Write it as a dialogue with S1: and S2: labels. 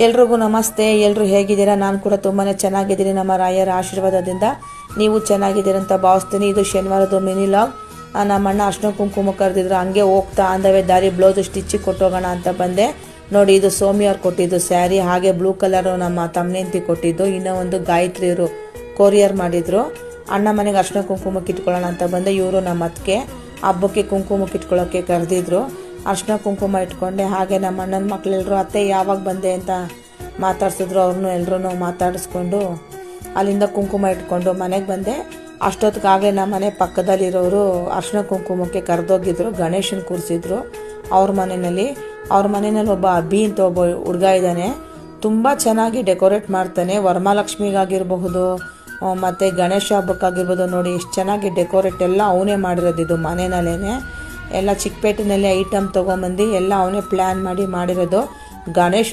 S1: ಎಲ್ರಿಗೂ ನಮಸ್ತೆ. ಎಲ್ಲರೂ ಹೇಗಿದ್ದೀರಾ? ನಾನು ಕೂಡ ತುಂಬಾ ಚೆನ್ನಾಗಿದ್ದೀನಿ. ನಮ್ಮ ರಾಯರ ಆಶೀರ್ವಾದದಿಂದ ನೀವು ಚೆನ್ನಾಗಿದ್ದೀರ ಅಂತ ಭಾವಿಸ್ತೀನಿ. ಇದು ಶನಿವಾರದ ಮಿನಿ ಲಾಗ್. ನಮ್ಮ ಅಣ್ಣ ಅರ್ಶಿನ ಕುಂಕುಮ ಕರೆದಿದ್ರು, ಹಂಗೆ ಹೋಗ್ತಾ ಅಂದವೇ ದಾರಿ ಬ್ಲೌಸ್ ಸ್ಟಿಚ್ ಕೊಟ್ಟೋಗೋಣ ಅಂತ ಬಂದೆ. ನೋಡಿ, ಇದು ಸೋಮಿ ಅವ್ರು ಕೊಟ್ಟಿದ್ದು ಸ್ಯಾರಿ, ಹಾಗೆ ಬ್ಲೂ ಕಲರು ನಮ್ಮ ತಮ್ಮನೆಂತಿ ಕೊಟ್ಟಿದ್ದು, ಇನ್ನೂ ಒಂದು ಗಾಯತ್ರಿ ಇವರು ಕೊರಿಯರ್ ಮಾಡಿದ್ರು. ಅಣ್ಣ ಮನೆಗೆ ಅರ್ಶಿನ ಕುಂಕುಮಕ್ಕೆ ಇಟ್ಕೊಳ್ಳೋಣ ಅಂತ ಬಂದೆ. ಇವರು ನಮ್ಮ ಅತ್ತಿಗೆ ಹಬ್ಬಕ್ಕೆ ಕುಂಕುಮಕ್ಕೆ ಇಟ್ಕೊಳ್ಳೋಕ್ಕೆ ಕರೆದಿದ್ರು. ಅರ್ಶಿನ ಕುಂಕುಮ ಇಟ್ಕೊಂಡೆ. ಹಾಗೆ ನಮ್ಮ ಅಣ್ಣನ ಮಕ್ಕಳೆಲ್ಲರೂ ಅತ್ತೆ ಯಾವಾಗ ಬಂದೆ ಅಂತ ಮಾತಾಡ್ಸಿದ್ರು. ಅವ್ರನ್ನೂ ಎಲ್ಲರೂ ಮಾತಾಡಿಸ್ಕೊಂಡು ಅಲ್ಲಿಂದ ಕುಂಕುಮ ಇಟ್ಕೊಂಡು ಮನೆಗೆ ಬಂದೆ. ಅಷ್ಟೊತ್ತಿಗಾಗಲೇ ನಮ್ಮ ಮನೆ ಪಕ್ಕದಲ್ಲಿರೋರು ಅರ್ಶಿನ ಕುಂಕುಮಕ್ಕೆ ಕರೆದೋಗಿದ್ರು. ಗಣೇಶನ ಕೂರಿಸಿದ್ರು ಅವ್ರ ಮನೆಯಲ್ಲಿ ಒಬ್ಬ ಅಭಿ ಅಂತ ಒಬ್ಬ ಹುಡುಗ ಇದ್ದಾನೆ. ತುಂಬ ಚೆನ್ನಾಗಿ ಡೆಕೋರೇಟ್ ಮಾಡ್ತಾನೆ. ವರಮಹಾಲಕ್ಷ್ಮಿಗಾಗಿರಬಹುದು ಮತ್ತು ಗಣೇಶ ಹಬ್ಬಕ್ಕಾಗಿರ್ಬೋದು. ನೋಡಿ ಎಷ್ಟು ಚೆನ್ನಾಗಿ ಡೆಕೋರೇಟ್ ಎಲ್ಲ ಅವನೇ ಮಾಡಿರೋದು. ಇದು ಮನೆಯಲ್ಲೇ ಎಲ್ಲ ಚಿಕ್ಕಪೇಟೆನಲ್ಲಿ ಐಟಮ್ ತೊಗೊಂಬಂದು ಎಲ್ಲ ಅವನೇ ಪ್ಲ್ಯಾನ್ ಮಾಡಿರೋದು. ಗಣೇಶ